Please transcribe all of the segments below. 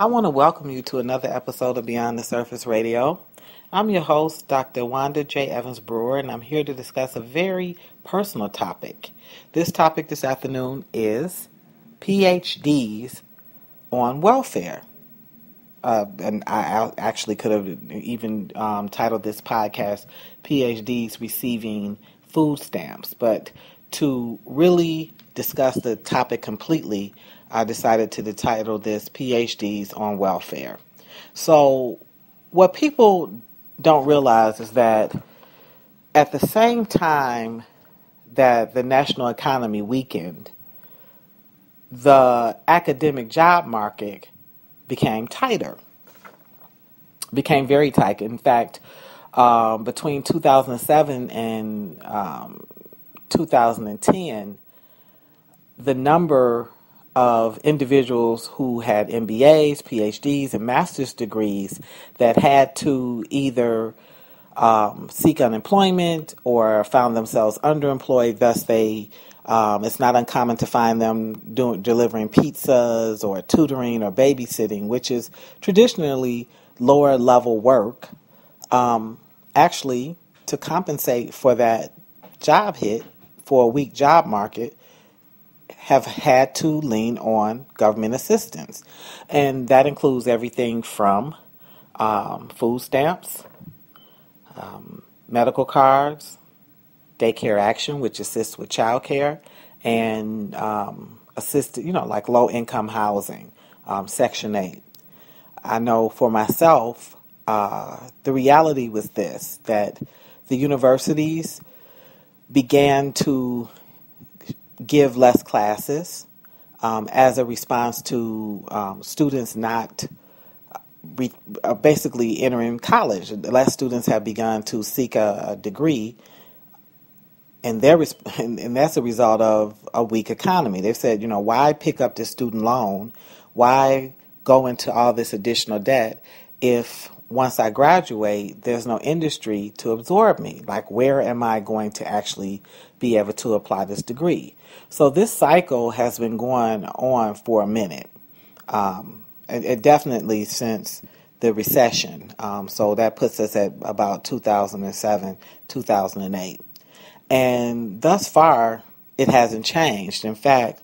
I want to welcome you to another episode of Beyond the Surface Radio. I'm your host, Dr. Wanda J. Evans-Brewer, and I'm here to discuss a very personal topic. This topic this afternoon is PhD's on welfare. And I actually could have even titled this podcast, PhD's Receiving Food Stamps. But to really discuss the topic completely, I decided to title this PhD's on welfare. So what people don't realize is that at the same time that the national economy weakened, the academic job market became very tight. In fact, between 2007 and 2010, the number of individuals who had MBAs, PhDs, and master's degrees that had to either seek unemployment or found themselves underemployed. Thus, it's not uncommon to find them delivering pizzas or tutoring or babysitting, which is traditionally lower level work. Actually, to compensate for that job hit for a weak job market, have had to lean on government assistance. And that includes everything from food stamps, medical cards, daycare action, which assists with child care, and assisted, like low-income housing, Section 8. I know for myself, the reality was this, that the universities began to give less classes as a response to students not basically entering college. Less students have begun to seek a degree, and that's a result of a weak economy. They've said, why pick up this student loan? Why go into all this additional debt if once I graduate, there's no industry to absorb me? Like, where am I going to actually be able to apply this degree? So this cycle has been going on for a minute, and definitely since the recession. So that puts us at about 2007, 2008. And thus far, it hasn't changed. In fact,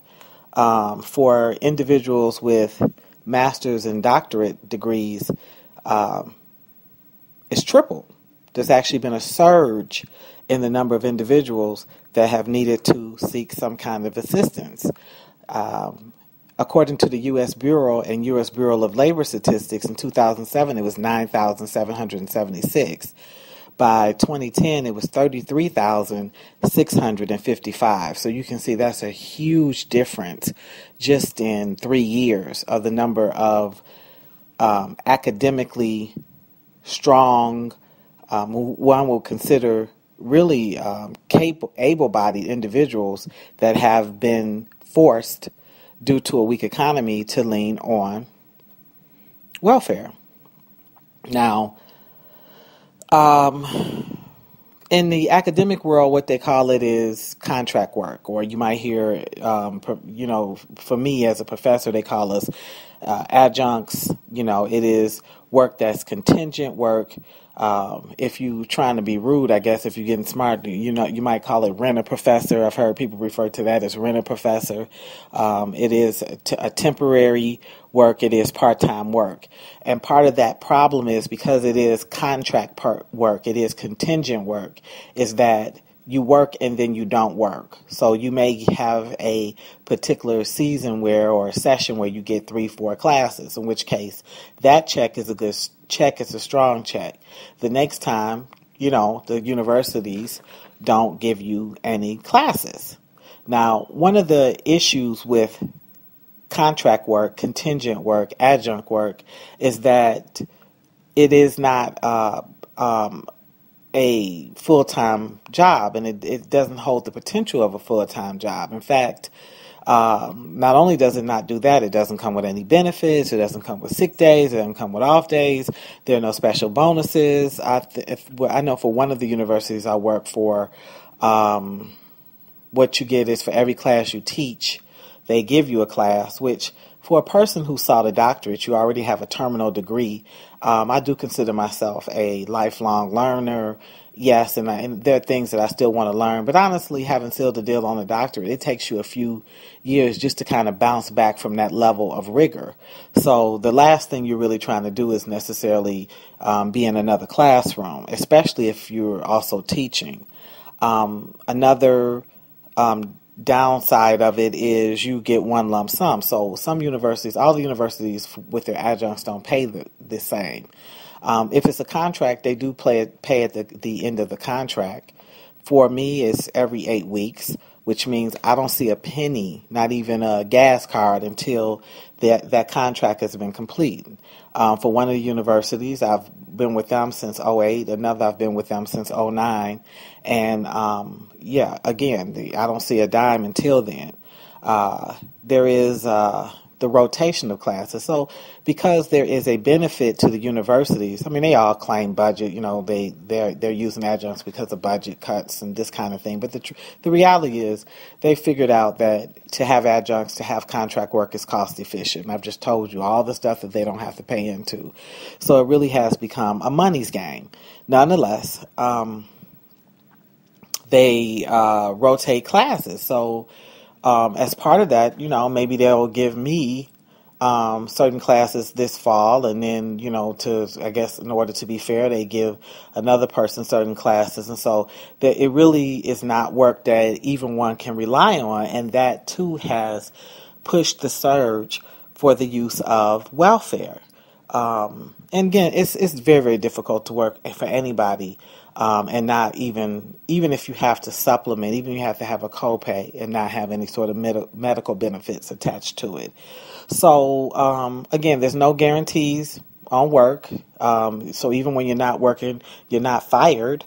for individuals with master's and doctorate degrees, it's tripled. There's actually been a surge in the number of individuals that have needed to seek some kind of assistance. According to the U.S. Bureau and U.S. Bureau of Labor Statistics, in 2007, it was 9,776. By 2010, it was 33,655. So you can see that's a huge difference just in 3 years of the number of academically strong, one will consider really able-bodied individuals that have been forced due to a weak economy to lean on welfare. Now, in the academic world, what they call it is contract work, or you might hear, for me as a professor, they call us adjuncts. It is work that's contingent work. If you're trying to be rude, I guess if you're getting smart, you might call it rent-a-professor. I've heard people refer to that as rent-a-professor. It is a temporary work. It is part-time work. And part of that problem is because it is contract work, it is contingent work, is that you work and then you don't work. So you may have a particular season or a session where you get 3-4 classes, in which case that check is a good check. It's a strong check. The next time, the universities don't give you any classes. Now, one of the issues with contract work, contingent work, adjunct work is that it is not a full-time job, and it doesn't hold the potential of a full-time job. In fact, not only does it not do that, it doesn't come with any benefits, it doesn't come with sick days, it doesn't come with off days, there are no special bonuses. I know for one of the universities I work for, what you get is for every class you teach, they give you a class, which for a person who sought a doctorate, you already have a terminal degree. I do consider myself a lifelong learner. Yes, and there are things that I still want to learn. But honestly, having sealed the deal on a doctorate, it takes you a few years just to kind of bounce back from that level of rigor. So the last thing you're really trying to do is necessarily be in another classroom, especially if you're also teaching. Another downside of it is you get one lump sum. So some universities, all the universities with their adjuncts don't pay the same. If it's a contract, they do pay at the end of the contract. For me, it's every 8 weeks, which means I don't see a penny, not even a gas card, until that contract has been completed. For one of the universities, I've been with them since '08. Another, I've been with them since '09. And again, I don't see a dime until then. There is the rotation of classes. So because there is a benefit to the universities, I mean, they all claim budget, they're using adjuncts because of budget cuts and this kind of thing. But the reality is they figured out that to have adjuncts, to have contract work is cost efficient. And I've just told you all the stuff that they don't have to pay into. So it really has become a money's game. Nonetheless, they rotate classes. So as part of that, maybe they'll give me certain classes this fall, and then, I guess in order to be fair, they give another person certain classes. And so that it really is not work that even one can rely on. And that too has pushed the surge for the use of welfare. And again, it's very, very difficult to work for anybody. And not even if you have to supplement, even if you have to have a copay and not have any sort of medical benefits attached to it. So, again, there's no guarantees on work. So even when you're not working, you're not fired.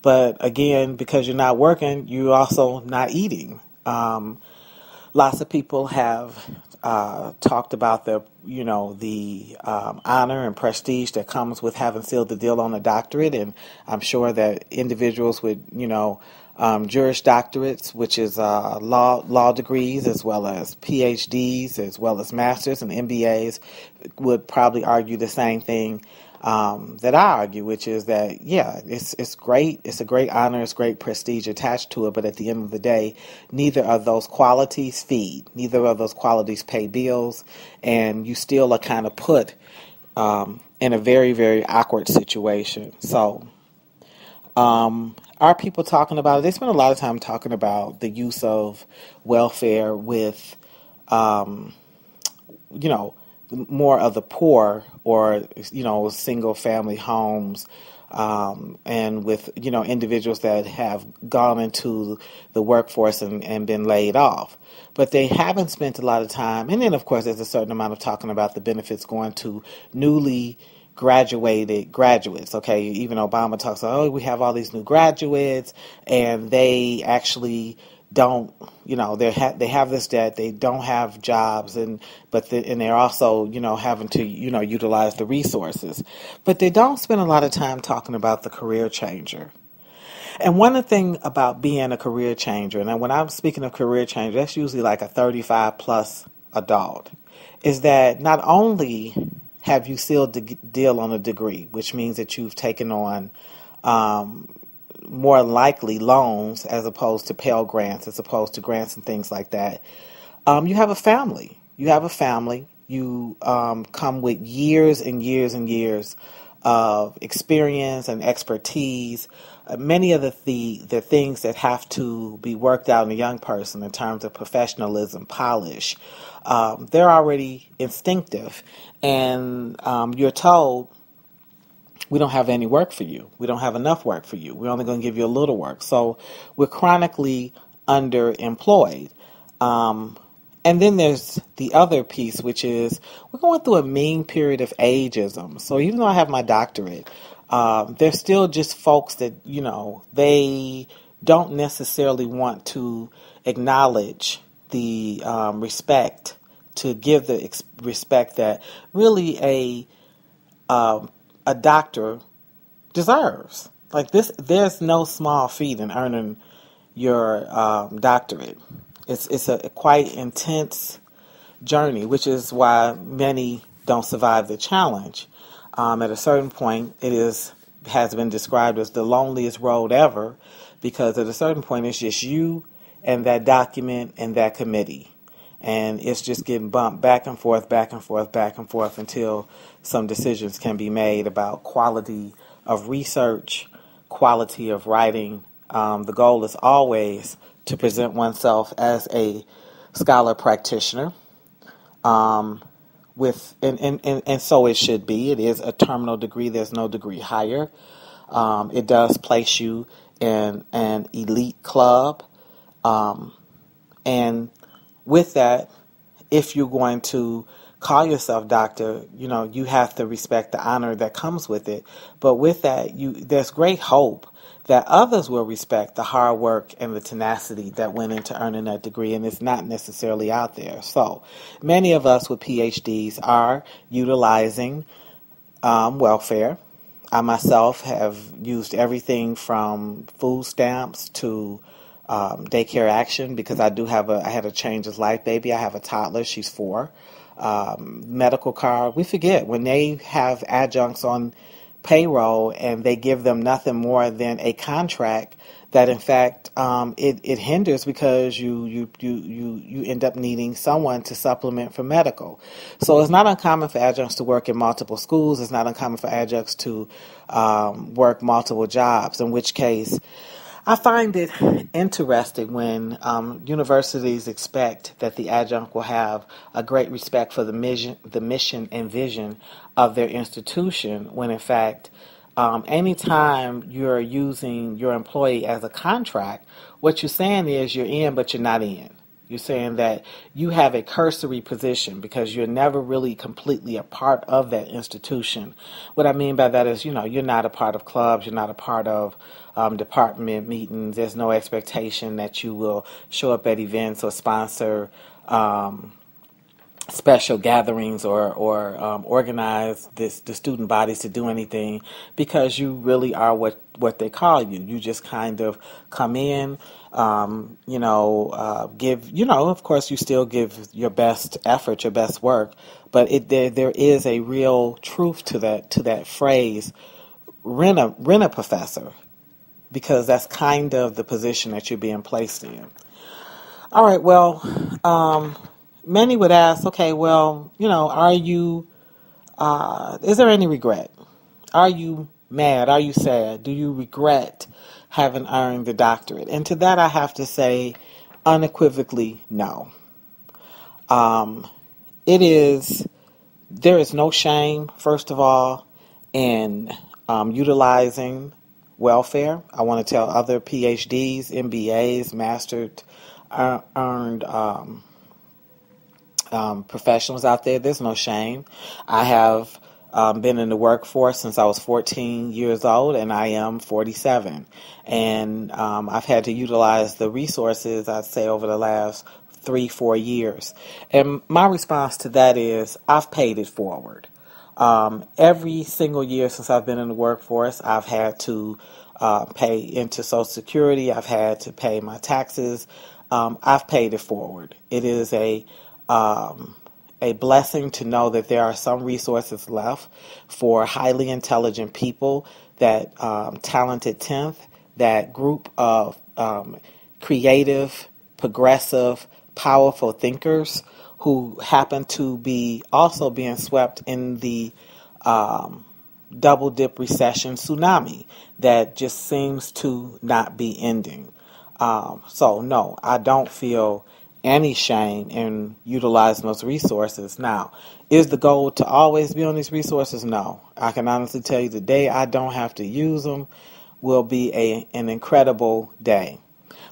But again, because you're not working, you're also not eating. Lots of people have talked about the honor and prestige that comes with having sealed the deal on a doctorate, and I'm sure that individuals with Juris Doctorates, which is law degrees, as well as PhD's, as well as masters and MBAs, would probably argue the same thing that I argue, which is that, it's great. It's a great honor. It's great prestige attached to it. But at the end of the day, neither of those qualities feed. Neither of those qualities pay bills. And you still are kind of put in a very, very awkward situation. So are people talking about it? They spend a lot of time talking about the use of welfare with, more of the poor, or single family homes, and with individuals that have gone into the workforce and been laid off. But they haven't spent a lot of time, and then of course there's a certain amount of talking about the benefits going to newly graduated graduates. Okay, even Obama talks about, we have all these new graduates, and they actually don't, they have this debt, they don't have jobs, and they're also, having to, utilize the resources. But they don't spend a lot of time talking about the career changer. And one of the things about being a career changer, and when I'm speaking of career changer, that's usually like a 35 plus adult, is that not only have you sealed the deal on a degree, which means that you've taken on more likely loans as opposed to Pell Grants, as opposed to grants and things like that. You have a family. You come with years and years and years of experience and expertise. Many of the things that have to be worked out in a young person in terms of professionalism, polish, they're already instinctive. And you're told, we don't have any work for you. We don't have enough work for you. We're only going to give you a little work. So we're chronically underemployed. And then there's the other piece, which is we're going through a mean period of ageism. So even though I have my doctorate, there's still just folks that, they don't necessarily want to acknowledge the respect, to give the respect that really a doctor deserves. Like this, there's no small feat in earning your doctorate. It's a quite intense journey, which is why many don't survive the challenge. At a certain point, has been described as the loneliest road ever, because at a certain point, it's just you and that document and that committee. And it's just getting bumped back and forth, back and forth, back and forth until some decisions can be made about quality of research, quality of writing. The goal is always to present oneself as a scholar practitioner. And so it should be. It is a terminal degree. There's no degree higher. It does place you in an elite club. And with that, if you're going to call yourself doctor, you have to respect the honor that comes with it. But with that, there's great hope that others will respect the hard work and the tenacity that went into earning that degree, and it's not necessarily out there. So many of us with PhDs are utilizing welfare. I myself have used everything from food stamps to daycare action, because I had a change of life baby. I have a toddler, she's 4. Medical card. We forget when they have adjuncts on payroll and they give them nothing more than a contract, that in fact it hinders, because you end up needing someone to supplement for medical. So it's not uncommon for adjuncts to work in multiple schools. It's not uncommon for adjuncts to work multiple jobs, in which case I find it interesting when universities expect that the adjunct will have a great respect for the mission and vision of their institution, when in fact, anytime you're using your employee as a contract, what you're saying is you're in, but you're not in. You're saying that you have a cursory position because you're never really completely a part of that institution. What I mean by that is, you're not a part of clubs, you're not a part of department meetings. There's no expectation that you will show up at events or sponsor special gatherings or organize the student bodies to do anything, because you really are what they call you. You just kind of come in, give, of course you still give your best effort, your best work, but there is a real truth to that phrase, rent a professor, because that's kind of the position that you're being placed in. All right, well, many would ask, okay, well, are you, is there any regret? Are you mad? Are you sad? Do you regret having earned the doctorate? And to that I have to say unequivocally no. There is no shame, first of all, in utilizing welfare. I want to tell other PhDs, MBAs, mastered, earned professionals out there, there's no shame. I have been in the workforce since I was 14 years old, and I am 47. And I've had to utilize the resources, I'd say, over the last 3-4 years. And my response to that is I've paid it forward. Every single year since I've been in the workforce, I've had to pay into Social Security. I've had to pay my taxes. I've paid it forward. It is a blessing to know that there are some resources left for highly intelligent people, that talented 10th, that group of creative, progressive, powerful thinkers who happen to be also being swept in the double dip recession tsunami that just seems to not be ending. So no, I don't feel any shame in utilizing those resources. Now, is the goal to always be on these resources? No. I can honestly tell you the day I don't have to use them will be an incredible day.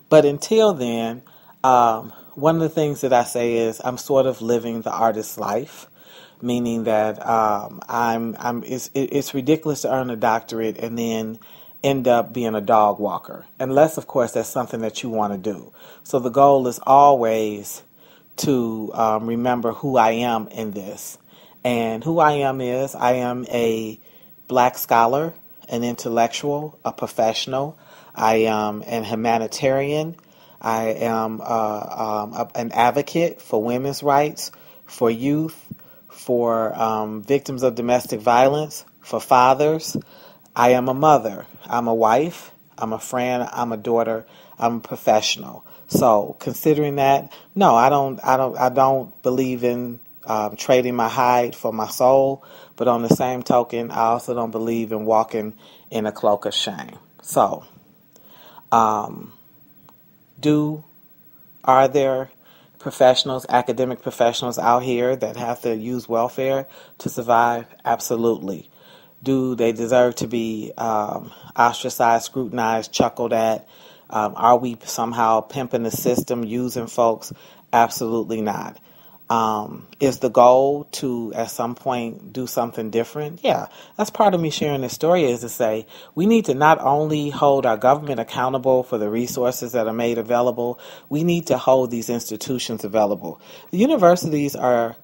But until then, one of the things that I say is I'm sort of living the artist's life, meaning that it's ridiculous to earn a doctorate and then end up being a dog walker, unless, of course, that's something that you want to do. So the goal is always to remember who I am in this. And who I am is I am a black scholar, an intellectual, a professional. I am an humanitarian. I am an advocate for women's rights, for youth, for victims of domestic violence, for fathers. I am a mother. I'm a wife. I'm a friend. I'm a daughter. I'm a professional. So considering that, no, I don't believe in trading my hide for my soul. But on the same token, I also don't believe in walking in a cloak of shame. So, are there professionals, academic professionals out here that have to use welfare to survive? Absolutely. Do they deserve to be ostracized, scrutinized, chuckled at? Are we somehow pimping the system, using folks? Absolutely not. Is the goal to, at some point, do something different? Yeah, that's part of me sharing this story, is to say we need to not only hold our government accountable for the resources that are made available, we need to hold these institutions available. The universities are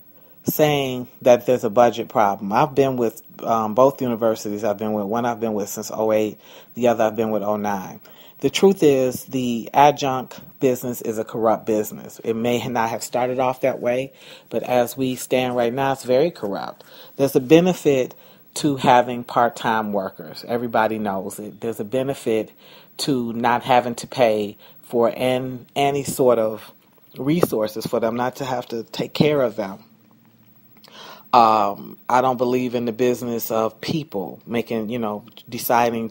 saying that there's a budget problem. I've been with both universities. One I've been with since '08, the other I've been with '09. The truth is the adjunct business is a corrupt business. It may not have started off that way, but as we stand right now, it's very corrupt. There's a benefit to having part-time workers. Everybody knows it. There's a benefit to not having to pay for any sort of resources for them, not to have to take care of them. I don't believe in the business of people deciding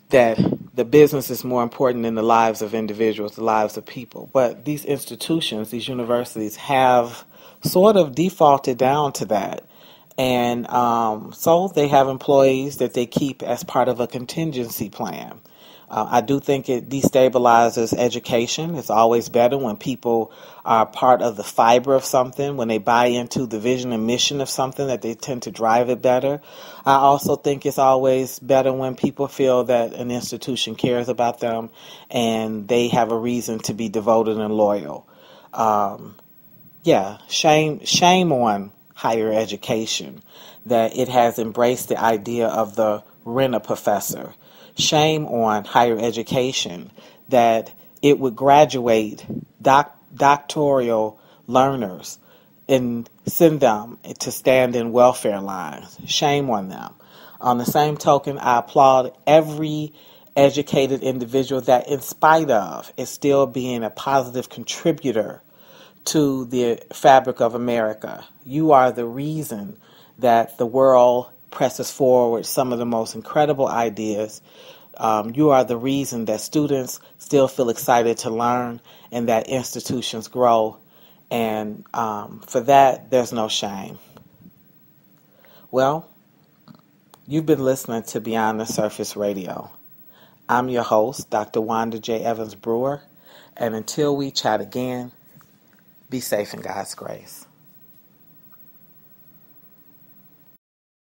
that the business is more important than the lives of individuals, the lives of people. But these institutions, these universities, have sort of defaulted down to that. And so they have employees that they keep as part of a contingency plan. I do think it destabilizes education. It's always better when people are part of the fiber of something, when they buy into the vision and mission of something, that they tend to drive it better. I also think it's always better when people feel that an institution cares about them and they have a reason to be devoted and loyal. Shame on higher education that it has embraced the idea of the rent-a-professor. Shame on higher education that it would graduate doctoral learners and send them to stand in welfare lines. Shame on them. On the same token, I applaud every educated individual that, in spite of, is still being a positive contributor to the fabric of America. You are the reason that the world presses forward some of the most incredible ideas. You are the reason that students still feel excited to learn and that institutions grow. And for that, there's no shame. Well, you've been listening to Beyond the Surface Radio. I'm your host, Dr. Wanda J. Evans-Brewer. And until we chat again, be safe in God's grace.